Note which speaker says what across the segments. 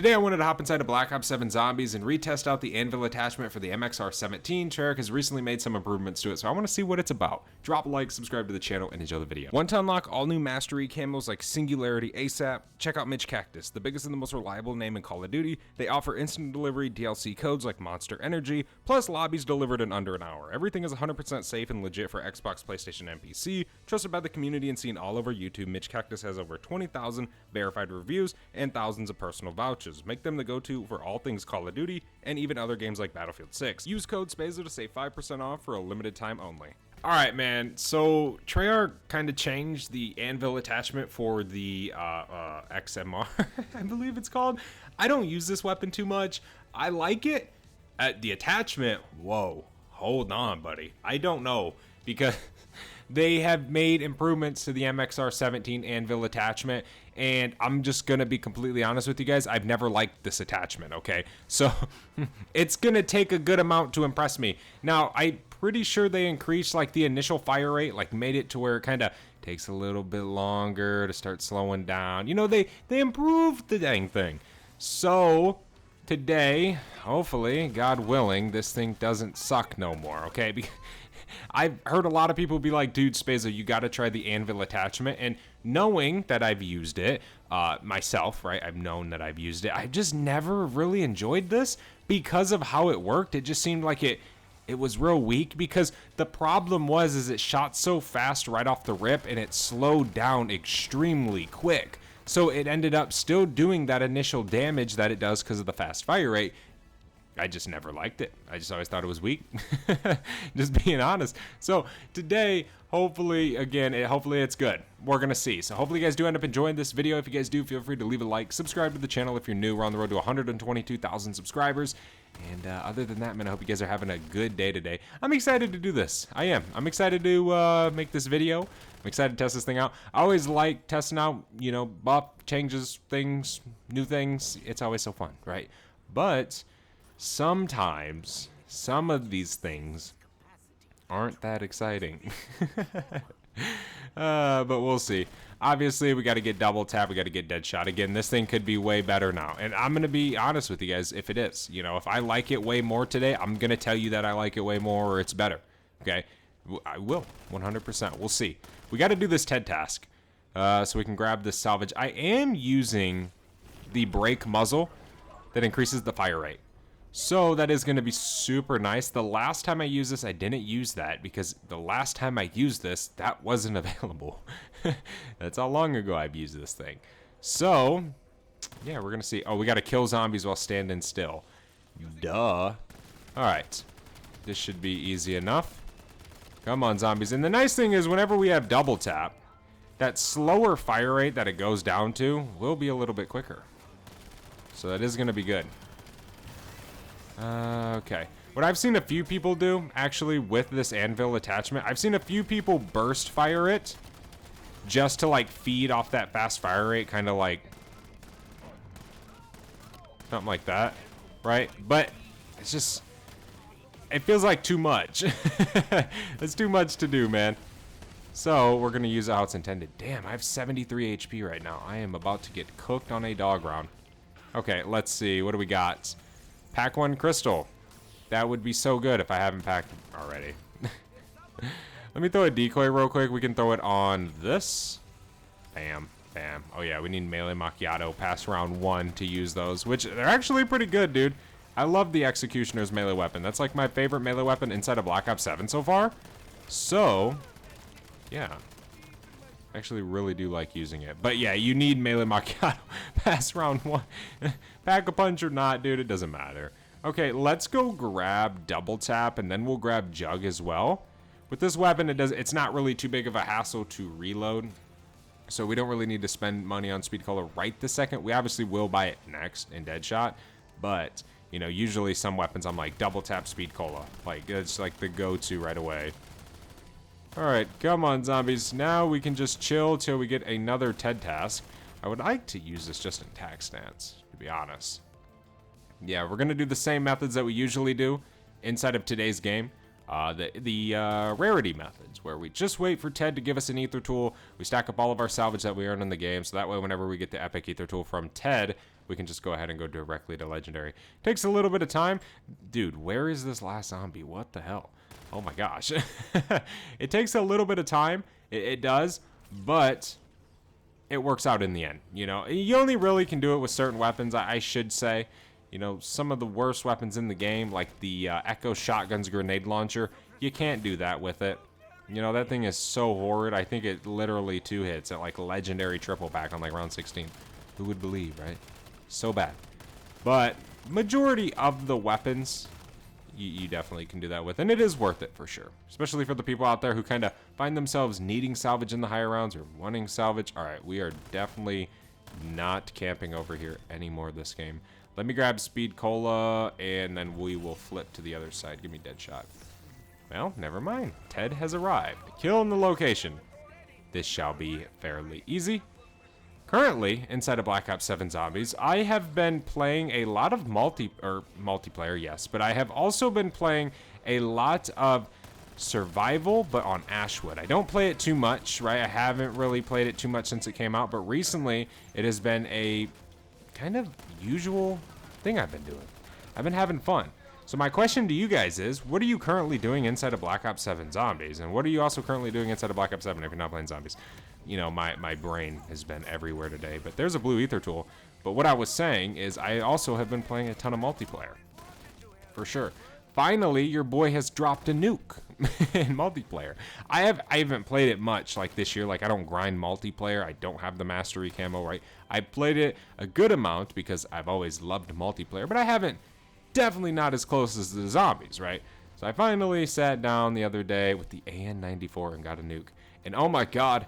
Speaker 1: Today I wanted to hop inside of Black Ops 7 Zombies and retest out the Anvil attachment for the MXR17. Treyarch has recently made some improvements to it, so I want to see what it's about. Drop a like, subscribe to the channel, and enjoy the video. Want to unlock all new mastery camos like Singularity ASAP? Check out Mitch Cactus, the biggest and the most reliable name in Call of Duty. They offer instant delivery DLC codes like Monster Energy, plus lobbies delivered in under an hour. Everything is 100% safe and legit for Xbox, PlayStation, and PC. Trusted by the community and seen all over YouTube, Mitch Cactus has over 20,000 verified reviews and thousands of personal vouchers. Make them the go-to for all things Call of Duty and even other games like Battlefield 6. Use code SPAZO to save 5% off for a limited time only. Alright, man, so Treyarch kind of changed the Anvil attachment for the XMR, I believe it's called. I don't use this weapon too much. I like it. The attachment, whoa, hold on, buddy. I don't know, because they have made improvements to the MXR17 Anvil attachment, and I'm just gonna be completely honest with you guys, I've never liked this attachment, okay? So, it's gonna take a good amount to impress me. Now, I'm pretty sure they increased, like, the initial fire rate, like, made it to where it kinda takes a little bit longer to start slowing down. You know, they improved the dang thing. So, today, hopefully, God willing, this thing doesn't suck no more, okay? I've heard a lot of people be like, dude, Spazo, you gotta try the Anvil attachment, and knowing that I've used it myself, right, I've known that I've used it, I've just never really enjoyed this because of how it worked. It just seemed like it was real weak, because the problem was it shot so fast right off the rip, and it slowed down extremely quick. So it ended up still doing that initial damage that it does because of the fast fire rate. I just never liked it. I just always thought it was weak. Just being honest. So today, hopefully, again, hopefully it's good. We're going to see. So hopefully you guys do end up enjoying this video. If you guys do, feel free to leave a like. Subscribe to the channel if you're new. We're on the road to 122,000 subscribers. And other than that, man, I hope you guys are having a good day today. I'm excited to do this. I am. I'm excited to make this video. I'm excited to test this thing out. I always like testing out, you know, buff, changes, things, new things. It's always so fun, right? But sometimes some of these things aren't that exciting. But we'll see. Obviously, we got to get double tap. We got to get dead shot. Again, this thing could be way better now. And I'm going to be honest with you guys if it is. You know, if I like it way more today, I'm going to tell you that I like it way more or it's better. Okay? I will. 100%. We'll see. We got to do this TED task so we can grab this salvage. I am using the brake muzzle that increases the fire rate. So that is going to be super nice. The last time I used this, I didn't use that because the last time I used this, that wasn't available. That's how long ago I've used this thing. So, yeah, we're going to see. Oh, we got to kill zombies while standing still. Duh. All right. This should be easy enough. Come on, zombies. And the nice thing is whenever we have double tap, that slower fire rate that it goes down to will be a little bit quicker. So that is going to be good. Okay. What I've seen a few people do, actually, with this Anvil attachment, I've seen a few people burst fire it just to, like, feed off that fast fire rate, kind of like something like that, right? But it's just, it feels like too much. It's too much to do, man. So we're going to use it how it's intended. Damn, I have 73 HP right now. I am about to get cooked on a dog round. Okay, let's see. What do we got? Pack one crystal. That would be so good if I haven't packed already. Let me throw a decoy real quick. We can throw it on this. Bam, bam. Oh yeah, we need melee macchiato past round 1 to use those, which they're actually pretty good, dude. I love the Executioner's melee weapon. That's like my favorite melee weapon inside of Black Ops 7 so far. So, yeah. I actually really do like using it. But yeah, you need melee macchiato past round 1. Pack a punch or not, dude, it doesn't matter. Okay, let's go grab double tap, and then we'll grab jug as well. With this weapon, it's not really too big of a hassle to reload. So we don't really need to spend money on speed cola right this second. We obviously will buy it next in Deadshot. But, you know, usually some weapons I'm like double tap speed cola. Like, it's like the go-to right away. Alright, come on, zombies. Now we can just chill till we get another TED task. I would like to use this just in tac stance, to be honest. Yeah, we're going to do the same methods that we usually do inside of today's game. The Rarity methods, where we just wait for Ted to give us an ether tool. We stack up all of our salvage that we earn in the game, so that way whenever we get the epic ether tool from Ted, we can just go ahead and go directly to legendary. Takes a little bit of time. Dude, where is this last zombie? What the hell? Oh my gosh. It takes a little bit of time. It does, but it works out in the end. You know, you only really can do it with certain weapons, I should say. You know, some of the worst weapons in the game, like the Echo Shotgun's grenade launcher, you can't do that with it. You know, that thing is so horrid. I think it literally 2 hits at like legendary triple pack on like round 16. Who would believe, right? So bad. But majority of the weapons, you definitely can do that with, and it is worth it for sure. Especially for the people out there who kind of find themselves needing salvage in the higher rounds or wanting salvage. All right, we are definitely not camping over here anymore this game. Let me grab Speed Cola, and then we will flip to the other side. Give me Deadshot. Well, never mind. Ted has arrived. Kill in the location. This shall be fairly easy. Currently, inside of Black Ops 7 Zombies, I have been playing a lot of multiplayer, yes, but I have also been playing a lot of survival, but on Ashwood. I don't play it too much, right? I haven't really played it too much since it came out, but recently it has been a kind of usual thing I've been doing. I've been having fun. So my question to you guys is, what are you currently doing inside of Black Ops 7 Zombies? And what are you also currently doing inside of Black Ops 7 if you're not playing zombies? You know, my brain has been everywhere today, but there's a blue ether tool. But what I was saying is I also have been playing a ton of multiplayer. For sure. Finally, your boy has dropped a nuke in multiplayer. I haven't played it much like this year. Like, I don't grind multiplayer. I don't have the mastery camo, right? I played it a good amount because I've always loved multiplayer, but I haven't, definitely not as close as the zombies, right? So I finally sat down the other day with the AN-94 and got a nuke. And oh my god,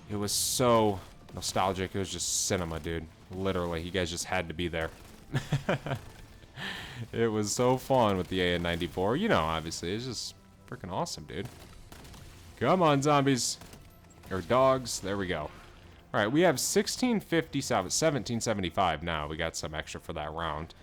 Speaker 1: it was so nostalgic. It was just cinema, dude. Literally, you guys just had to be there. It was so fun with the AN-94. You know, obviously, it's just freaking awesome, dude. Come on, zombies. Or dogs. There we go. All right, we have 1650 salvage, 1775 now. We got some extra for that round.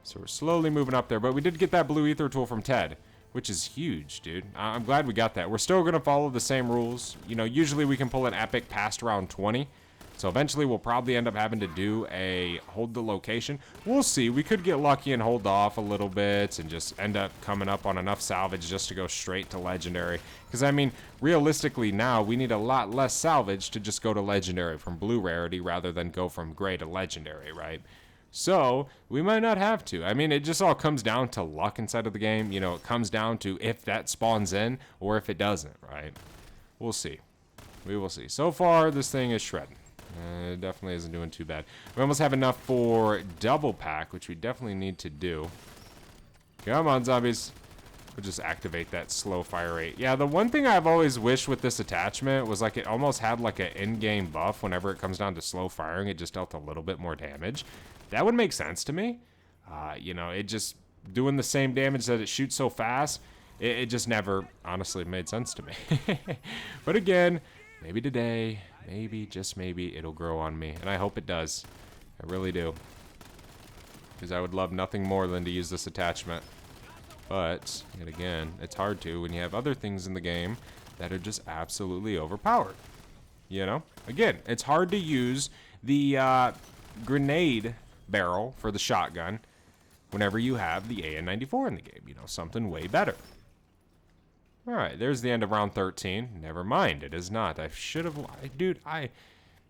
Speaker 1: So we're slowly moving up there. But we did get that blue ether tool from Ted, which is huge, dude. I'm glad we got that. We're still going to follow the same rules. You know, usually we can pull an epic past round 20. So eventually we'll probably end up having to do a hold the location. We'll see. We could get lucky and hold off a little bit and just end up coming up on enough salvage just to go straight to legendary. Because, I mean, realistically now, we need a lot less salvage to just go to legendary from blue rarity rather than go from gray to legendary, right? So, we might not have to. I mean, it just all comes down to luck inside of the game. You know, it comes down to if that spawns in or if it doesn't, right? We'll see. We will see. So far, this thing is shredding. It definitely isn't doing too bad. We almost have enough for double pack, which we definitely need to do. Come on, zombies. We'll just activate that slow fire rate. Yeah, the one thing I've always wished with this attachment was like it almost had like an in-game buff whenever it comes down to slow firing. It just dealt a little bit more damage. That would make sense to me. You know, it just doing the same damage that it shoots so fast. It just never honestly made sense to me. But again, maybe today, maybe, just maybe, it'll grow on me. And I hope it does. I really do. Because I would love nothing more than to use this attachment. But, yet again, it's hard to when you have other things in the game that are just absolutely overpowered. You know? Again, it's hard to use the grenade barrel for the shotgun whenever you have the AN-94 in the game. You know, something way better. Alright, there's the end of round 13. Never mind, it is not. I should have... Dude, I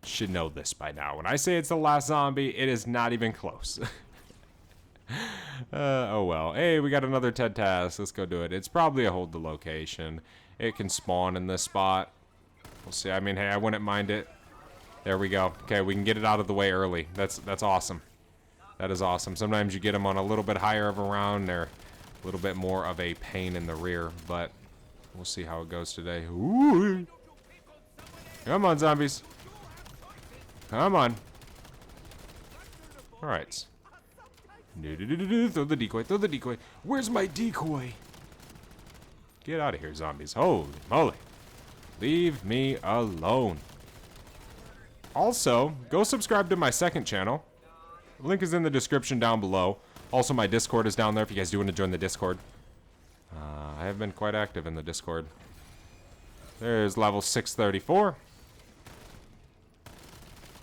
Speaker 1: should know this by now. When I say it's the last zombie, it is not even close. Oh well. Hey, we got another Ted task. Let's go do it. It's probably a hold the location. It can spawn in this spot. We'll see. I mean, hey, I wouldn't mind it. There we go. Okay, we can get it out of the way early. That's awesome. That is awesome. Sometimes you get them on a little bit higher of a round. They're a little bit more of a pain in the rear, but we'll see how it goes today. Ooh. Come on, zombies. Come on. All right. Throw the decoy. Throw the decoy. Where's my decoy? Get out of here, zombies. Holy moly. Leave me alone. Also, go subscribe to my second channel. Link is in the description down below. Also, my Discord is down there if you guys do want to join the Discord. I have been quite active in the Discord. There's level 634.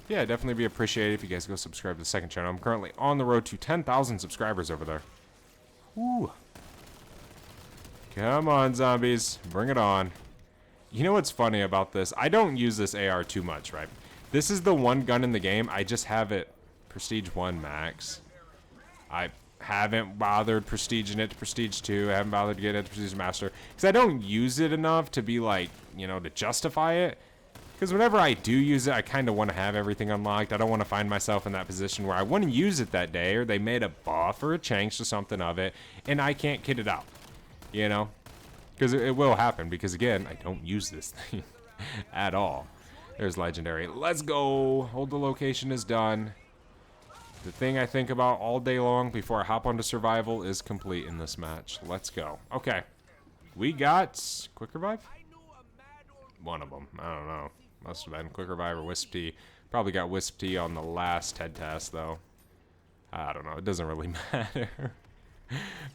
Speaker 1: Yeah, definitely be appreciated if you guys go subscribe to the second channel. I'm currently on the road to 10,000 subscribers over there. Woo. Come on, zombies. Bring it on. You know what's funny about this? I don't use this AR too much, right? This is the one gun in the game. I just have it Prestige 1 max. I haven't bothered prestiging it to Prestige 2. I haven't bothered getting it to Prestige Master. Because I don't use it enough to be like, you know, to justify it. Because whenever I do use it, I kind of want to have everything unlocked. I don't want to find myself in that position where I want to use it that day, or they made a buff or a change to something of it, and I can't kit it out. You know? Because it will happen, because again, I don't use this thing at all. There's Legendary. Let's go! Hold the location is done. The thing I think about all day long before I hop onto survival is complete in this match. Let's go. Okay. We got Quick Revive? One of them. I don't know. Must have been Quick Revive or Wisp Tea. Probably got Wisp Tea on the last TED test, though. I don't know. It doesn't really matter.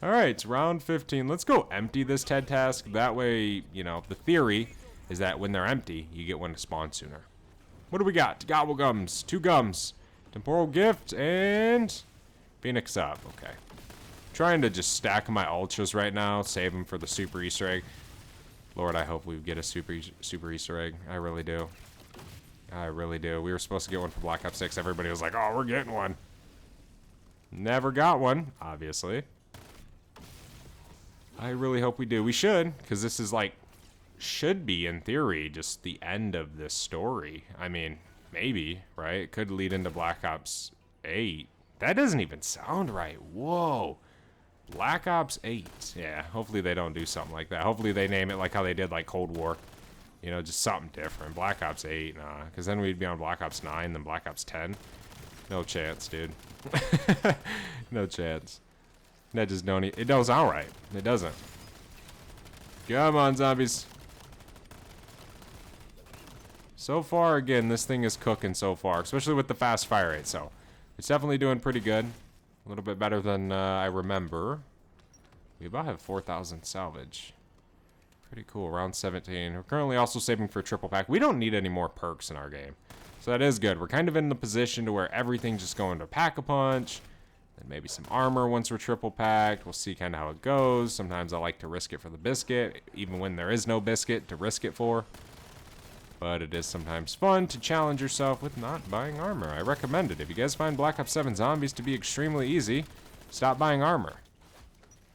Speaker 1: Alright, round 15. Let's go empty this TED task. That way, you know, the theory is that when they're empty, you get one to spawn sooner. What do we got? Gobble Gums. 2 gums. Temporal Gift and Phoenix up. Okay. Trying to just stack my ultras right now. Save them for the super Easter egg. Lord, I hope we get a super Easter egg. I really do. I really do. We were supposed to get one for Black Ops 6. Everybody was like, oh, we're getting one. Never got one, obviously. I really hope we do. We should, because this is like, should be, in theory, just the end of this story. I mean, maybe, right? It could lead into Black Ops 8. That doesn't even sound right. Whoa. Black Ops 8. Yeah, hopefully they don't do something like that. Hopefully they name it like how they did like Cold War. You know, just something different. Black Ops 8, nah. Because then we'd be on Black Ops 9, then Black Ops 10. No chance, dude. No chance. That just don't... It don't sound right. It doesn't. Come on, zombies. So far, again, this thing is cooking so far. Especially with the fast fire rate, so... It's definitely doing pretty good. A little bit better than I remember. We about have 4,000 salvage. Pretty cool. Round 17. We're currently also saving for triple pack. We don't need any more perks in our game. So that is good. We're kind of in the position to where everything's just going to pack-a-punch. Then maybe some armor once we're triple packed. We'll see kind of how it goes. Sometimes I like to risk it for the biscuit. Even when there is no biscuit to risk it for. But it is sometimes fun to challenge yourself with not buying armor. I recommend it. If you guys find Black Ops 7 Zombies to be extremely easy, stop buying armor.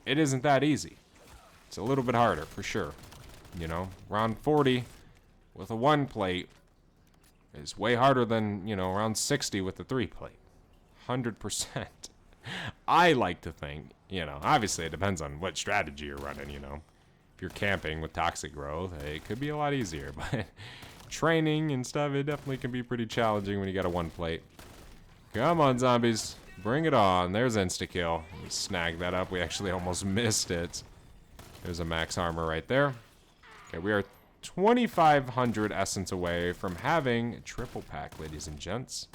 Speaker 1: It isn't that easy. It's a little bit harder, for sure. You know, round 40 with a 1 plate is way harder than, you know, round 60 with a 3 plate. 100%. I like to think, you know, obviously it depends on what strategy you're running, you know. If you're camping with toxic growth, it could be a lot easier, but training and stuff, it definitely can be pretty challenging when you got a 1 plate. Come on, zombies. Bring it on. There's insta-kill. We snagged that up. We actually almost missed it. There's a max armor right there. Okay, we are 2,500 essence away from having a triple pack, ladies and gents.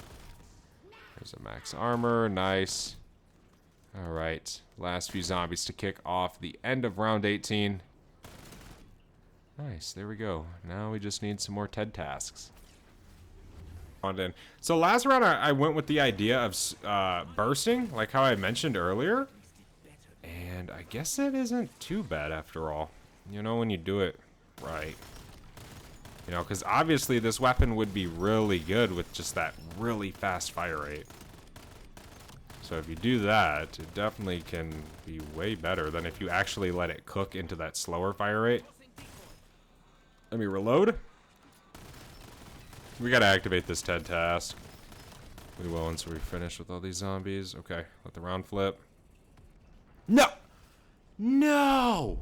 Speaker 1: There's a max armor. Nice. Alright. Last few zombies to kick off the end of round 18. Nice, there we go. Now we just need some more TED tasks. So last round I went with the idea of bursting, like how I mentioned earlier. And I guess it isn't too bad after all. You know, when you do it right. You know, because obviously this weapon would be really good with just that really fast fire rate. So if you do that, it definitely can be way better than if you actually let it cook into that slower fire rate. Let me reload. We gotta activate this TED task. We will once we finish with all these zombies. Okay, let the round flip. No! No!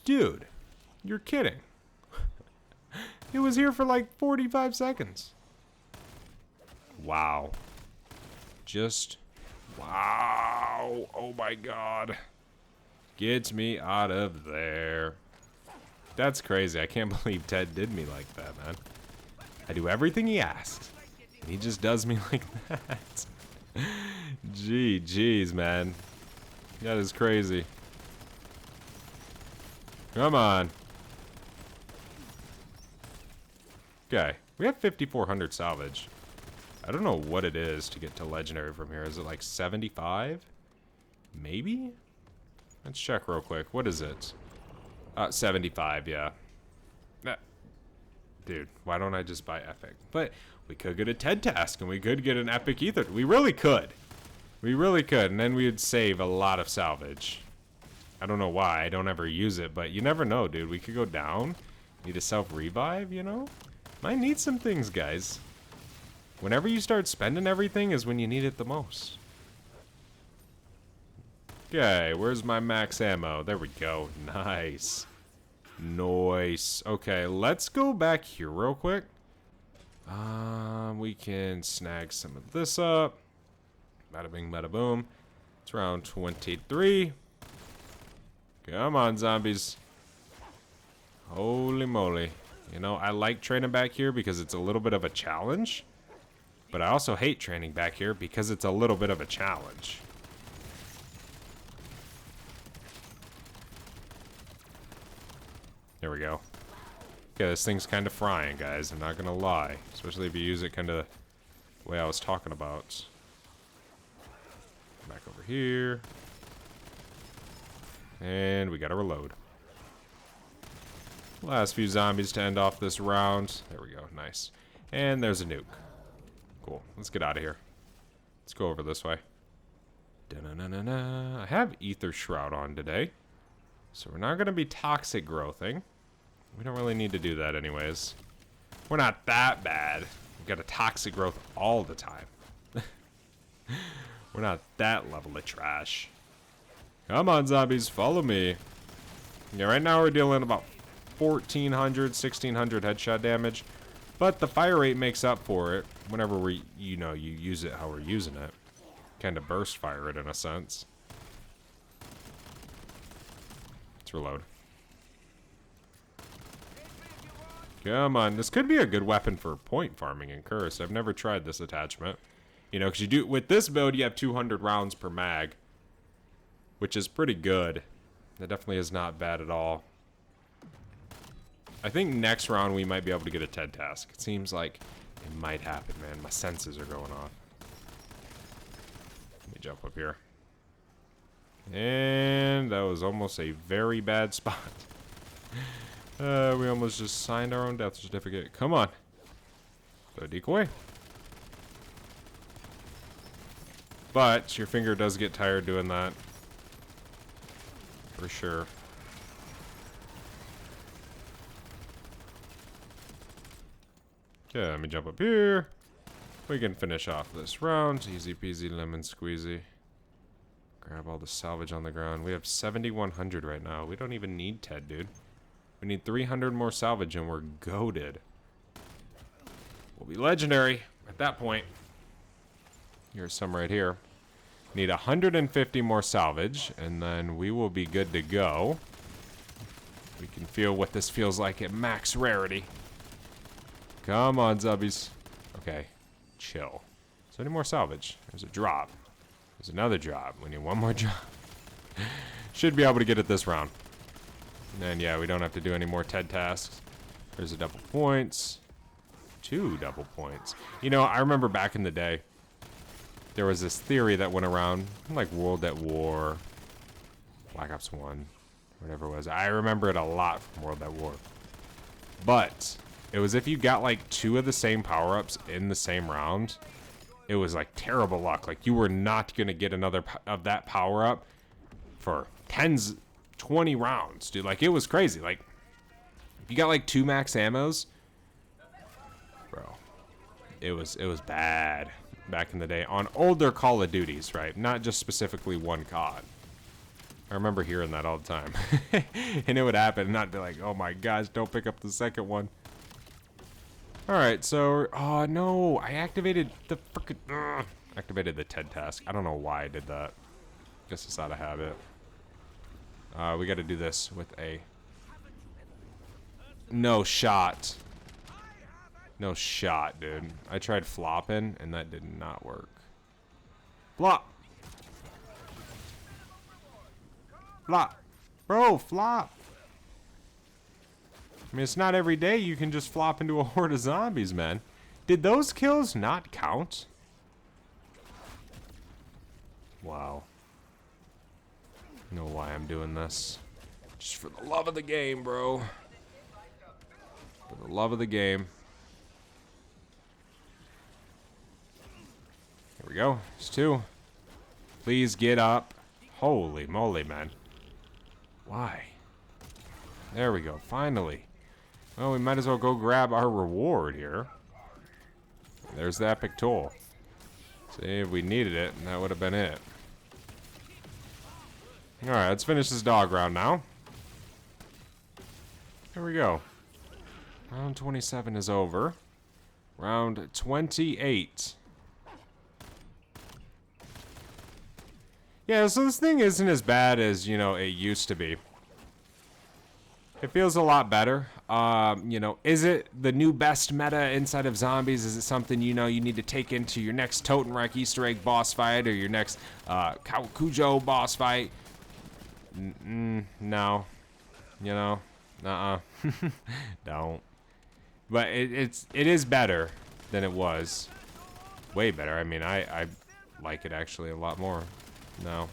Speaker 1: Dude, you're kidding. It was here for like 45 seconds. Wow. Just, wow. Oh my god. Get me out of there. That's crazy. I can't believe Ted did me like that, man. I do everything he asks, and he just does me like that. Jeez, man. That is crazy. Come on. Okay. We have 5,400 salvage. I don't know what it is to get to legendary from here. Is it like 75? Maybe? Let's check real quick. What is it? 75, yeah. Dude, why don't I just buy epic? But we could get a TED task and we could get an epic ether. We really could. We really could. And then we would save a lot of salvage. I don't know why. I don't ever use it, but you never know, dude. We could go down. Need a self-revive, you know? Might need some things, guys. Whenever you start spending everything is when you need it the most. Okay, where's my max ammo? There we go. Nice. Nice. Okay, let's go back here real quick. We can snag some of this up. Bada bing, bada boom. It's round 23. Come on, zombies. Holy moly. You know, I like training back here because it's a little bit of a challenge. But I also hate training back here because it's a little bit of a challenge. There we go. Okay, this thing's kind of frying, guys. I'm not gonna lie. Especially if you use it kind of the way I was talking about. Back over here. And we gotta reload. Last few zombies to end off this round. There we go, nice. And there's a nuke. Cool, let's get out of here. Let's go over this way. Da-na-na-na-na. I have Ether Shroud on today. So we're not gonna be toxic growthing. We don't really need to do that anyways. We're not that bad. We've got a toxic growth all the time. We're not that level of trash. Come on, zombies, follow me. Yeah, right now we're dealing about 1,400, 1,600 headshot damage. But the fire rate makes up for it whenever we, you know, you use it how we're using it. Kind of burst fire it in a sense. Let's reload. Come on, this could be a good weapon for point farming in Curse. I've never tried this attachment. You know, because you do, with this build, you have 200 rounds per mag. Which is pretty good. That definitely is not bad at all. I think next round we might be able to get a TED task. It seems like it might happen, man. My senses are going off. Let me jump up here. And that was almost a very bad spot. We almost just signed our own death certificate. Come on. Throw a decoy. But your finger does get tired doing that. For sure. Okay, let me jump up here. We can finish off this round. Easy peasy lemon squeezy. Grab all the salvage on the ground. We have 7,100 right now. We don't even need TED, dude. We need 300 more salvage and we're goated. We'll be legendary at that point. Here's some right here. Need 150 more salvage and then we will be good to go. We can feel what this feels like at max rarity. Come on, zubbies. Okay, chill. So any more salvage? There's a drop. There's another drop. We need one more drop. Should be able to get it this round. And yeah, we don't have to do any more TED tasks. There's a double points. 2 double points. You know, I remember back in the day, there was this theory that went around, like World at War, Black Ops 1, whatever it was. I remember it a lot from World at War. But it was if you got like 2 of the same power-ups in the same round, it was like terrible luck. Like you were not going to get another of that power-up for 20 rounds, dude. Like it was crazy. Like if you got like 2 max ammos, bro, it was bad back in the day on older Call of Duties, right? Not just specifically one COD. I remember hearing that all the time. And it would happen and not be like, oh my gosh, don't pick up the second one. Alright, so, oh no, I activated the frickin', activated the TED task. I don't know why I did that. Guess it's out of habit. We gotta do this with a, no shot. No shot, dude. I tried flopping and that did not work. Flop! Flop! Bro, flop! I mean, it's not every day you can just flop into a horde of zombies, man. Did those kills not count? Wow. I know why I'm doing this. Just for the love of the game, bro. For the love of the game. Here we go. There's two. Please get up. Holy moly, man. Why? There we go. Finally. Well, we might as well go grab our reward here. There's the epic tool. See, if we needed it, that would have been it. Alright, let's finish this dog round now. Here we go. Round 27 is over. Round 28. Yeah, so this thing isn't as bad as, you know, it used to be. It feels a lot better. You know, is it the new best meta inside of zombies? Is it something, you know, you need to take into your next Totenreich Easter egg boss fight or your next Kawakujo boss fight? No. You know, don't. But it is better than it was. Way better. I mean, I like it actually a lot more. No.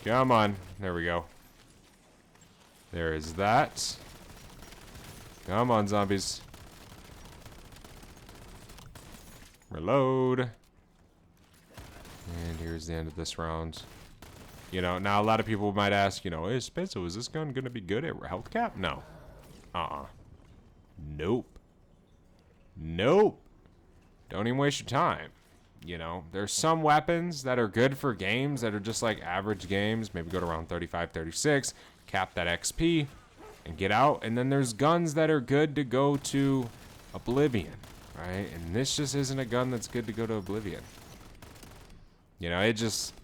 Speaker 1: Come on. There we go. There is that. Come on, zombies. Reload. And here's the end of this round. You know, now a lot of people might ask, you know, hey, Spencer, is this gun going to be good at health cap? No. Nope. Nope. Don't even waste your time. You know, there's some weapons that are good for games that are just like average games. Maybe go to around 35, 36. Cap that XP and get out. And then there's guns that are good to go to Oblivion, right? And this just isn't a gun that's good to go to Oblivion. You know, it just...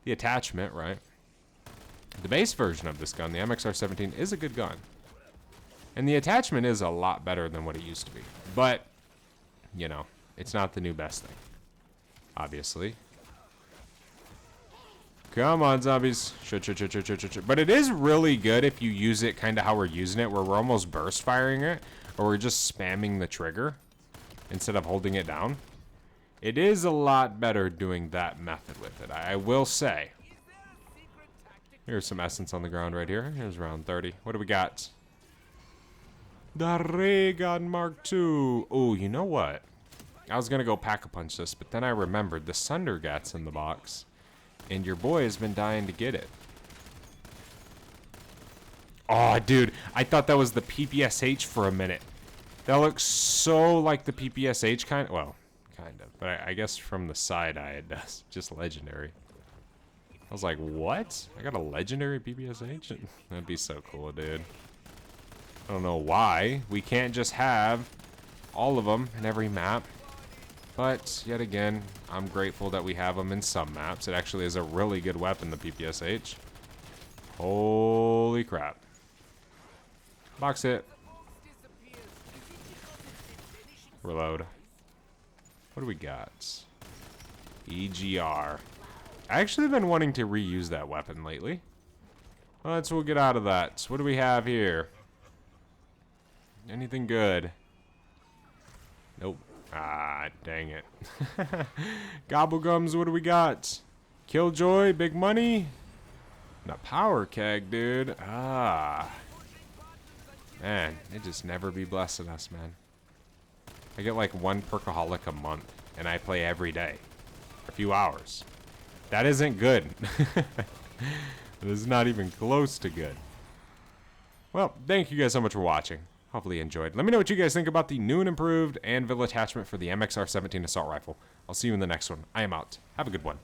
Speaker 1: the attachment, right? The base version of this gun, the MXR-17, is a good gun. And the attachment is a lot better than what it used to be. But, you know, it's not the new best thing. Obviously. Come on, zombies. But it is really good if you use it kind of how we're using it, where we're almost burst firing it, or we're just spamming the trigger instead of holding it down. It is a lot better doing that method with it, I will say. Here's some essence on the ground right here. Here's round 30. What do we got? The Ray Gun Mark II. Oh, you know what? I was going to go pack-a-punch this, but then I remembered the Sundergat's in the box. And your boy has been dying to get it. Oh, dude. I thought that was the PPSH for a minute. That looks so like the PPSH kind. Well, kind of. But I guess from the side eye it does. Just legendary. I was like, what? I got a legendary PPSH? That'd be so cool, dude. I don't know why. We can't just have all of them in every map. But, yet again, I'm grateful that we have them in some maps. It actually is a really good weapon, the PPSH. Holy crap. Box hit. Reload. What do we got? EGR. I actually been wanting to reuse that weapon lately. We'll get out of that. What do we have here? Anything good? Nope. Ah, dang it. Gobblegums, what do we got? Killjoy, big money? And a power keg, dude. Ah. Man, it just never be blessing us, man. I get like one perkaholic a month, and I play every day. For a few hours. That isn't good. It is not even close to good. Well, thank you guys so much for watching. Hopefully you enjoyed. Let me know what you guys think about the new and improved Anvil attachment for the MXR-17 assault rifle. I'll see you in the next one. I am out. Have a good one.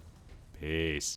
Speaker 1: Peace.